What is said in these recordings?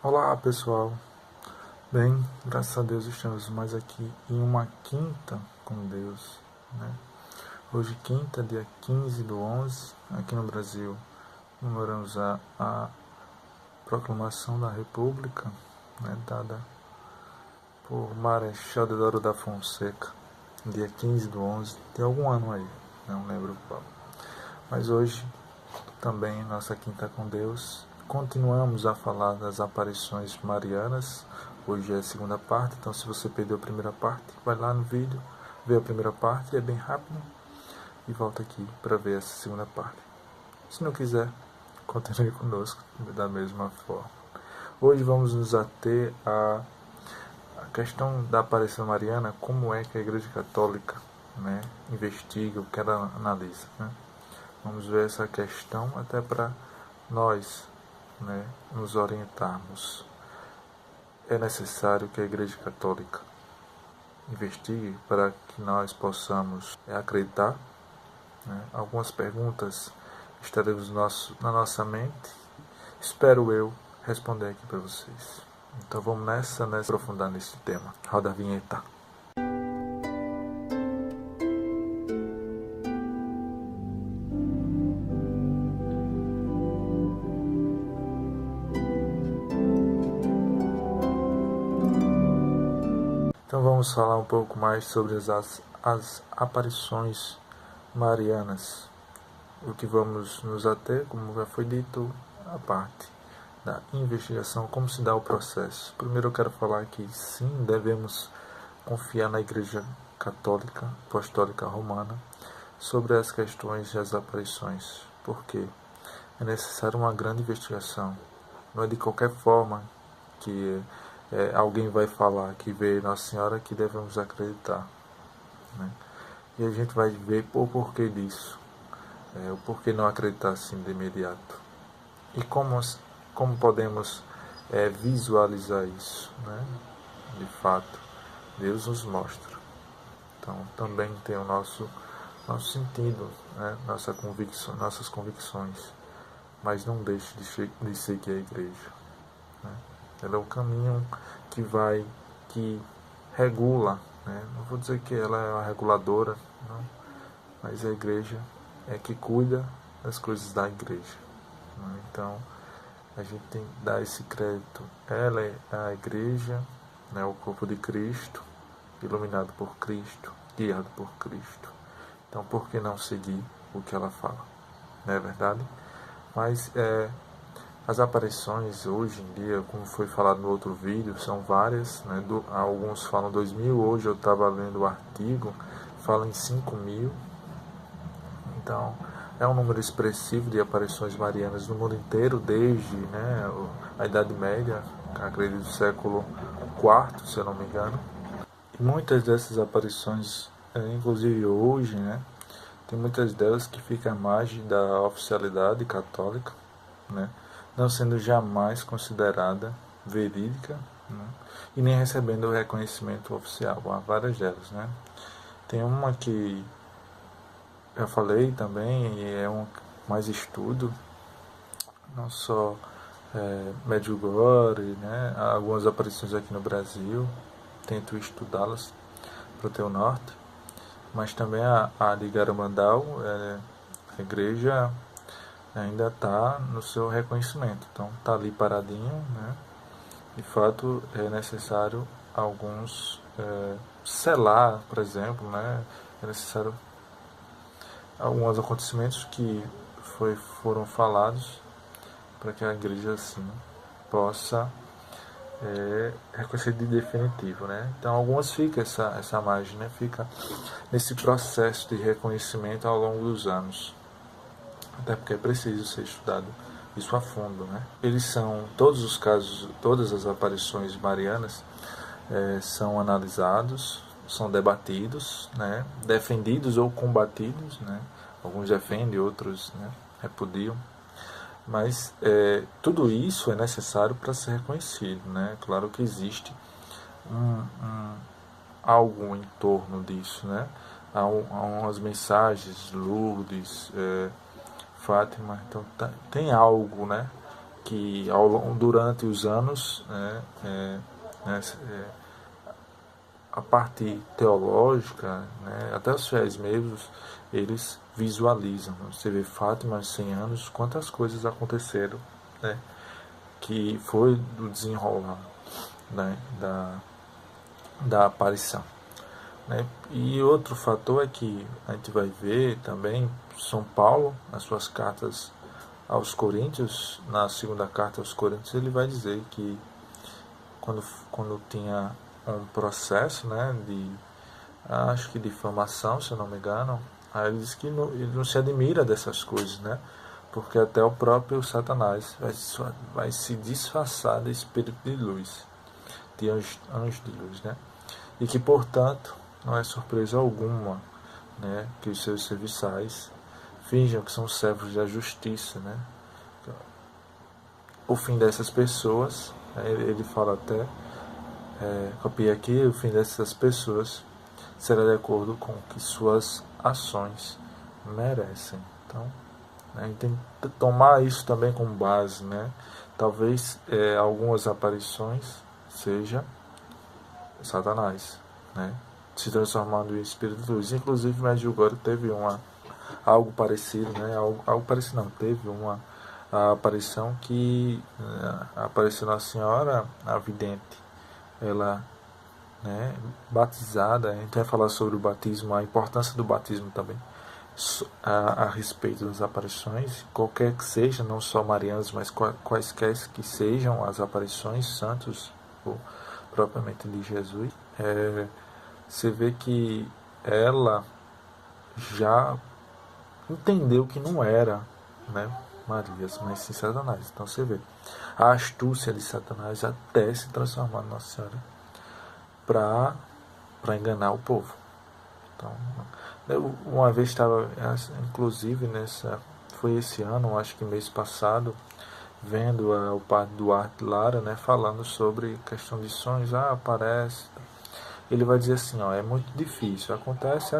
Olá pessoal, bem, graças a Deus estamos mais aqui em uma quinta com Deus, né? Hoje quinta, dia 15/11, aqui no Brasil, comemoramos a proclamação da República, né, dada por Marechal Deodoro da Fonseca, dia 15/11, tem algum ano aí, não lembro qual. Mas hoje, também nossa quinta com Deus, continuamos a falar das aparições marianas. Hoje é a segunda parte, então se você perdeu a primeira parte, vai lá no vídeo, vê a primeira parte, é bem rápido, e volta aqui para ver essa segunda parte. Se não quiser, continue conosco da mesma forma. Hoje vamos nos ater à questão da aparição mariana, como é que a Igreja Católica, né, investiga, o que ela analisa, né? Vamos ver essa questão até para nós, né, nos orientarmos. É necessário que a Igreja Católica investigue para que nós possamos acreditar, né? Algumas perguntas estaremos na nossa mente. Espero eu responder aqui para vocês. Então vamos nessa aprofundar nesse tema. Roda a vinheta. Então vamos falar um pouco mais sobre as aparições marianas. O que vamos nos ater, como já foi dito, a parte da investigação, como se dá o processo. Primeiro eu quero falar que sim, devemos confiar na Igreja Católica Apostólica Romana sobre as questões das aparições, porque é necessária uma grande investigação. Não é de qualquer forma que alguém vai falar que veio Nossa Senhora que devemos acreditar, né? E a gente vai ver o porquê disso, o porquê não acreditar assim de imediato. E como podemos visualizar isso, né? De fato, Deus nos mostra. Então também tem o nosso sentido, né? Nossas convicções, mas não deixe de seguir a Igreja, né? Ela é o caminho que regula, né? Não vou dizer que ela é a reguladora, não, mas a Igreja é que cuida das coisas da Igreja, né? Então a gente tem que dar esse crédito. Ela é a Igreja, né? O corpo de Cristo, iluminado por Cristo, guiado por Cristo. Então por que não seguir o que ela fala? Não é verdade? Mas as aparições hoje em dia, como foi falado no outro vídeo, são várias, né? Alguns falam 2.000, hoje eu estava lendo o artigo, fala em 5.000. Então, é um número expressivo de aparições marianas no mundo inteiro, desde, né, a Idade Média, acredito do século IV, se eu não me engano. E muitas dessas aparições, inclusive hoje, né, tem muitas delas que ficam à margem da oficialidade católica, né, não sendo jamais considerada verídica, né, e nem recebendo o reconhecimento oficial. Há várias delas, né. Tem uma que eu falei também, e é um mais estudo, não só Medjugorje, né, algumas aparições aqui no Brasil, tento estudá-las para o teu norte, mas também a de Garabandal, a igreja ainda está no seu reconhecimento, então está ali paradinho, né? De fato é necessário alguns selar, por exemplo, né? É necessário alguns acontecimentos que foram falados para que a igreja assim possa reconhecer de definitivo, né? Então algumas fica essa margem, né? Fica nesse processo de reconhecimento ao longo dos anos, até porque é preciso ser estudado isso a fundo, né? Eles são, todos os casos, todas as aparições marianas são analisados, são debatidos, né? Defendidos ou combatidos, né? Alguns defendem, outros, né, repudiam. Mas tudo isso é necessário para ser reconhecido, né? Claro que existe algo em torno disso, né? Há umas mensagens, Lourdes, Fátima, então tem algo, né, que durante os anos, a parte teológica, né, até os fiéis mesmos, eles visualizam. Você vê Fátima, 100 anos, quantas coisas aconteceram, né, que foi do desenrolar, né, da aparição. Né? E outro fator é que a gente vai ver também São Paulo, nas suas cartas aos Coríntios, na segunda carta aos Coríntios, ele vai dizer que quando tinha um processo, né, acho que de difamação, se eu não me engano, aí ele diz que ele não se admira dessas coisas, né, porque até o próprio Satanás vai se disfarçar de espírito de luz, de anjo de luz, né, e que, portanto, não é surpresa alguma, né, que os seus serviçais finjam que são servos da justiça, né. O fim dessas pessoas, ele fala até, copiei aqui, o fim dessas pessoas será de acordo com o que suas ações merecem. Então, né, a gente tem que tomar isso também como base, né. Talvez algumas aparições seja Satanás, né, se transformando em espírito de luz. Inclusive, Medjugorje teve algo parecido, né, algo parecido não, teve a aparição que apareceu na senhora, a vidente, ela, né, batizada. A gente vai falar sobre o batismo, a importância do batismo também, a respeito das aparições, qualquer que seja, não só marianas, mas quaisquer que sejam as aparições, santos, ou propriamente de Jesus, você vê que ela já entendeu que não era, né, Marias, mas sim Satanás. Então você vê a astúcia de Satanás até se transformar na Nossa Senhora para enganar o povo. Então, eu uma vez estava, inclusive foi esse ano, acho que mês passado, vendo o padre Duarte Lara, né, falando sobre questão de sonhos. Aparece. Ele vai dizer assim, é muito difícil, acontece,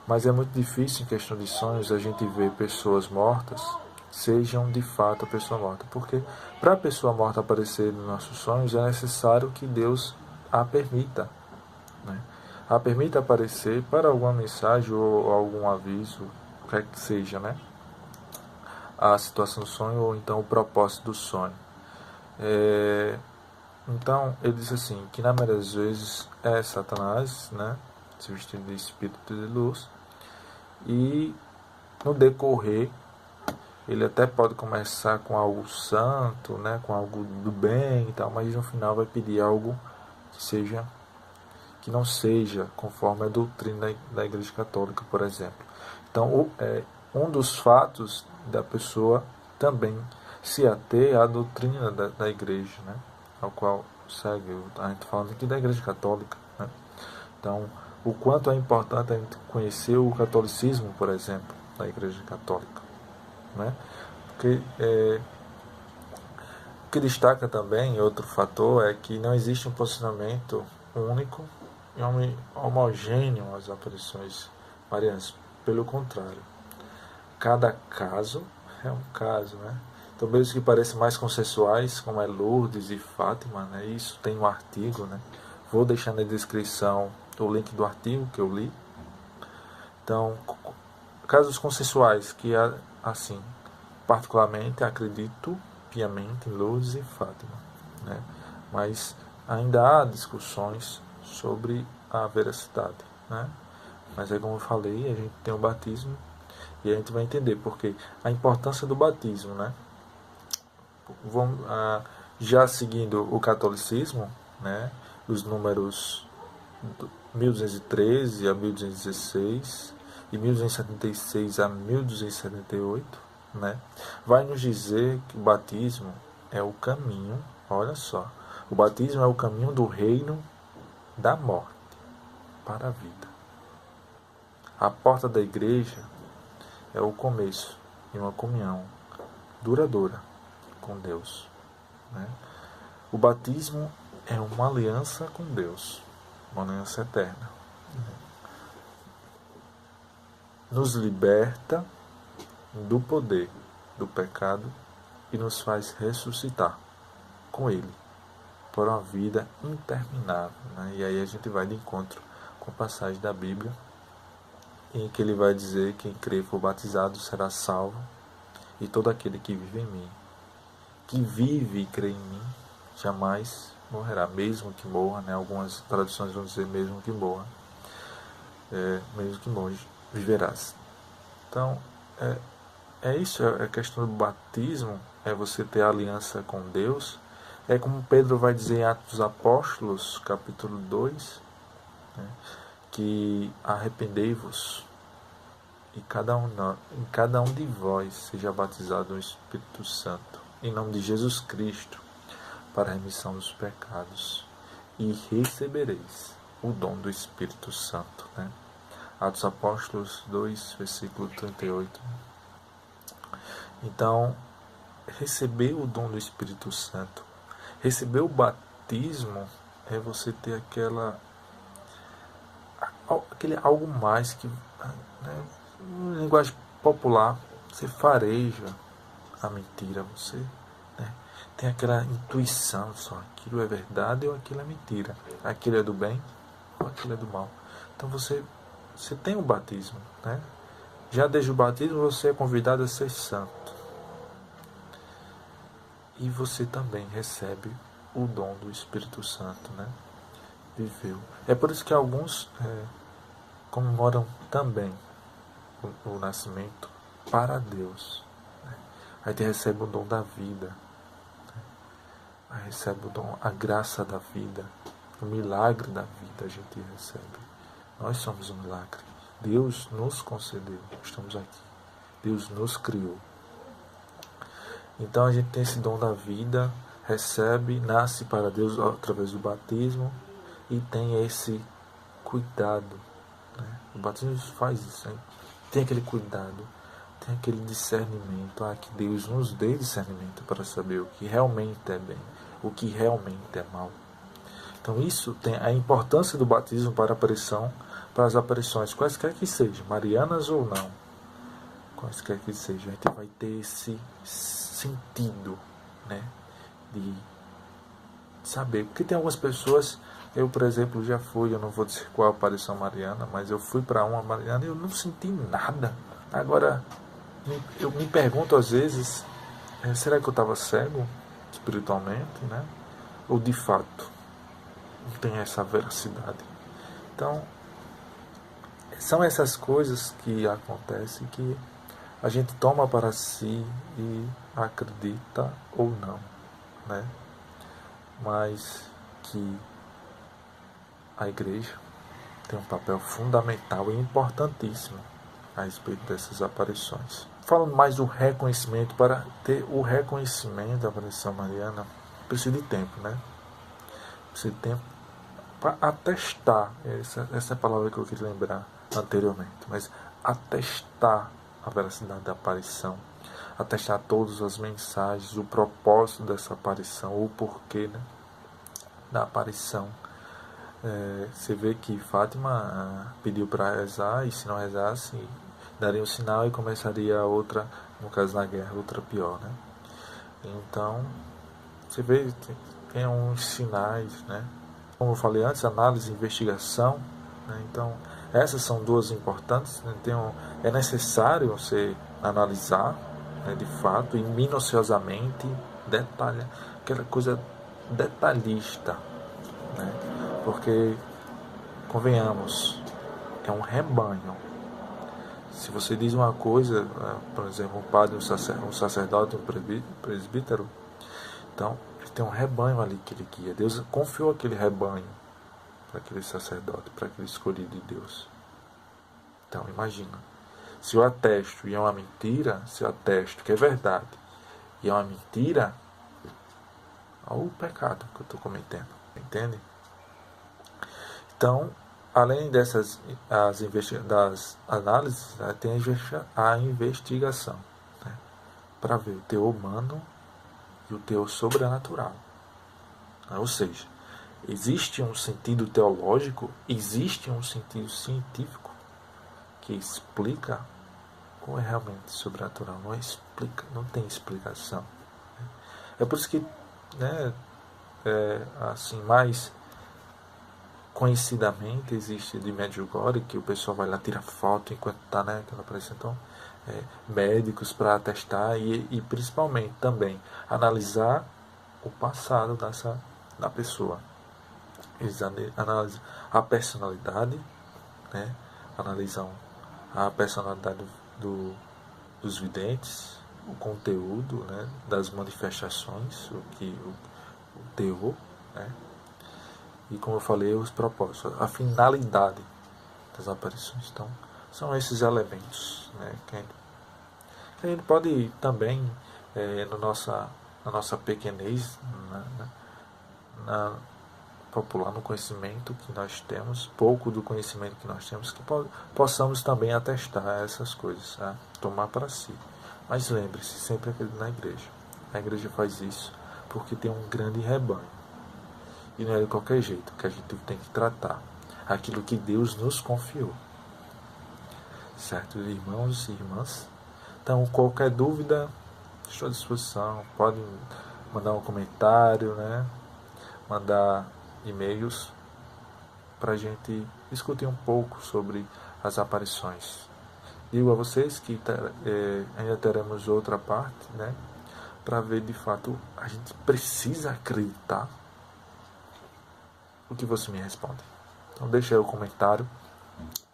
mas é muito difícil em questão de sonhos a gente ver pessoas mortas sejam de fato a pessoa morta, porque para a pessoa morta aparecer nos nossos sonhos é necessário que Deus a permita, né? A permita aparecer para alguma mensagem ou algum aviso, o que é que seja, né? A situação do sonho ou então o propósito do sonho. Então ele diz assim, que na maioria das vezes é Satanás, né, se vestindo de espírito de luz, e no decorrer ele até pode começar com algo santo, né, com algo do bem e tal, mas no final vai pedir algo que não seja conforme a doutrina da Igreja Católica, por exemplo. Então, um dos fatos da pessoa também se ater à doutrina da Igreja, né, ao qual segue. A gente falando aqui da Igreja Católica, né? Então, o quanto é importante a gente conhecer o catolicismo, por exemplo, da Igreja Católica, né? Porque o que destaca também, outro fator, é que não existe um posicionamento único e homogêneo às aparições marianas. Pelo contrário, cada caso é um caso, né? Então, mesmo que pareçam mais consensuais, como é Lourdes e Fátima, né? Isso tem um artigo, né? Vou deixar na descrição o link do artigo que eu li. Então, casos consensuais que, assim, particularmente acredito piamente em Lourdes e Fátima, né? Mas ainda há discussões sobre a veracidade, né? Mas é como eu falei, a gente tem o batismo e a gente vai entender porque a importância do batismo, né? Já seguindo o catolicismo, né? Os números 1213 a 1216 e 1276 a 1278, né, vai nos dizer que o batismo é o caminho, olha só, o batismo é o caminho do reino da morte para a vida. A porta da igreja é o começo de uma comunhão duradoura com Deus, né? O batismo é uma aliança com Deus, uma aliança eterna. Nos liberta do poder do pecado e nos faz ressuscitar com Ele por uma vida interminável. Né? E aí a gente vai de encontro com a passagem da Bíblia em que ele vai dizer que quem crê e for batizado será salvo, e todo aquele que vive em mim, que vive e crê em mim, jamais morrerá, mesmo que morra, né? Algumas traduções vão dizer mesmo que morra, mesmo que morra, viverás. Então, é isso, a questão do batismo, é você ter aliança com Deus. É como Pedro vai dizer em Atos dos Apóstolos, capítulo 2, né, que arrependei-vos e em cada um de vós seja batizado no Espírito Santo, em nome de Jesus Cristo, para a remissão dos pecados, e recebereis o dom do Espírito Santo. Né? Atos dos Apóstolos 2, versículo 38. Então, receber o dom do Espírito Santo, receber o batismo, é você ter aquele algo mais que, né, em linguagem popular, você fareja a mentira, você, né, tem aquela intuição, só aquilo é verdade ou aquilo é mentira, aquilo é do bem ou aquilo é do mal. Então você tem o batismo, né? Já desde o batismo você é convidado a ser santo. E você também recebe o dom do Espírito Santo, né? Viveu. É por isso que alguns comemoram também o nascimento para Deus. Né? Aí te recebe o dom da vida. Né? Aí recebe o dom, a graça da vida. O milagre da vida a gente recebe. Nós somos um milagre. Deus nos concedeu. Estamos aqui. Deus nos criou. Então a gente tem esse dom da vida, recebe, nasce para Deus através do batismo e tem esse cuidado. Né? O batismo faz isso, hein? Tem aquele cuidado, tem aquele discernimento, que Deus nos dê discernimento para saber o que realmente é bem, o que realmente é mal. Então isso tem a importância do batismo para a aparição, para as aparições, quaisquer que sejam, marianas ou não, quaisquer que sejam, a gente vai ter esse sentido, né, de saber, porque tem algumas pessoas, eu por exemplo já fui, eu não vou dizer qual a aparição mariana, mas eu fui para uma mariana e eu não senti nada. Agora eu me pergunto às vezes, será que eu estava cego espiritualmente, né, ou de fato não tem essa veracidade? Então são essas coisas que acontecem que a gente toma para si e acredita ou não, né? Mas que a igreja tem um papel fundamental e importantíssimo a respeito dessas aparições. Falando mais do reconhecimento, para ter o reconhecimento da aparição mariana, precisa de tempo, né? Precisa de tempo para atestar, essa é a palavra que eu queria lembrar anteriormente, mas atestar a veracidade da aparição, atestar todas as mensagens, o propósito dessa aparição, o porquê, né, da aparição. Você vê que Fátima pediu para rezar, e se não rezasse, daria um sinal e começaria outra, no caso na guerra, outra pior, né? Então, você vê, tem uns sinais, né? Como eu falei antes, análise e investigação, né? Então, essas são duas importantes, né? É necessário você analisar, né, de fato, e minuciosamente, aquela coisa detalhista, né? Porque, convenhamos, é um rebanho. Se você diz uma coisa, por exemplo, um padre, um sacerdote, um presbítero, então ele tem um rebanho ali que ele guia. Deus confiou aquele rebanho para aquele sacerdote, para aquele escolhido de Deus. Então, imagina, se eu atesto e é uma mentira, se eu atesto que é verdade e é uma mentira, olha o pecado que eu estou cometendo, entende? Então, além das análises, né, tem a investigação, né, para ver o teor humano e o teor sobrenatural. Ou seja, existe um sentido teológico, existe um sentido científico que explica ou é realmente sobrenatural. Não tem explicação. É por isso que, né, assim, mais conhecidamente existe de Medjugorje, que o pessoal vai lá tirar foto enquanto está, né, aquela aparição. Então, médicos para atestar e principalmente também analisar o passado da pessoa. Eles analisam a personalidade, né, analisam a personalidade dos videntes, o conteúdo, né, das manifestações, o teor, né, e como eu falei, os propósitos, a finalidade das aparições. Então, são esses elementos, né, que a gente pode também, na nossa pequenez, na popular, no conhecimento que nós temos, pouco do conhecimento que nós temos, que possamos também atestar essas coisas, né? Tomar para si. Mas lembre-se, sempre acredite na igreja. A igreja faz isso porque tem um grande rebanho. E não é de qualquer jeito que a gente tem que tratar aquilo que Deus nos confiou. Certo, irmãos e irmãs? Então, qualquer dúvida, estou à disposição. Pode mandar um comentário, né? Mandar e-mails para a gente discutir um pouco sobre as aparições. Digo a vocês que ainda teremos outra parte, né? Para ver de fato, a gente precisa acreditar. O que você me responde? Então deixa aí o comentário.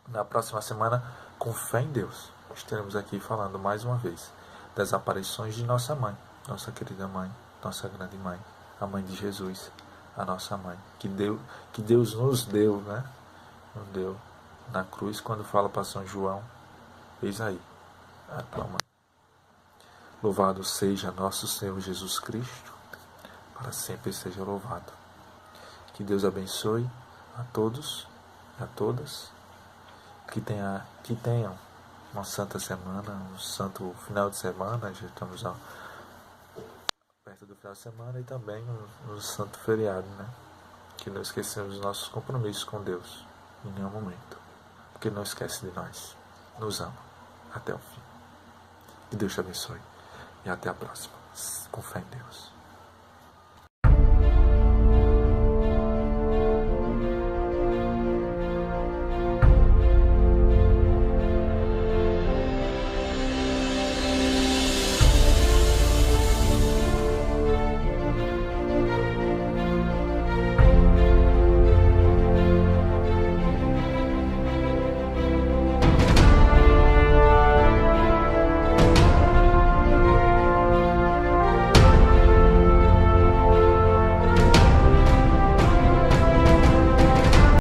Na próxima semana, com fé em Deus, estaremos aqui falando mais uma vez das aparições de nossa mãe, nossa querida mãe, nossa grande mãe, a mãe de Jesus, a nossa mãe, que Deus nos deu, né? Nos deu na cruz, quando fala para São João, eis aí, a tua mãe. Louvado seja nosso Senhor Jesus Cristo, para sempre seja louvado. Que Deus abençoe a todos e a todas, que tenham uma santa semana, um santo final de semana, já estamos perto do final de semana, e também um santo feriado, né? Que não esquecemos os nossos compromissos com Deus em nenhum momento, porque não esquece de nós, nos ama até o fim. Que Deus te abençoe e até a próxima, com fé em Deus.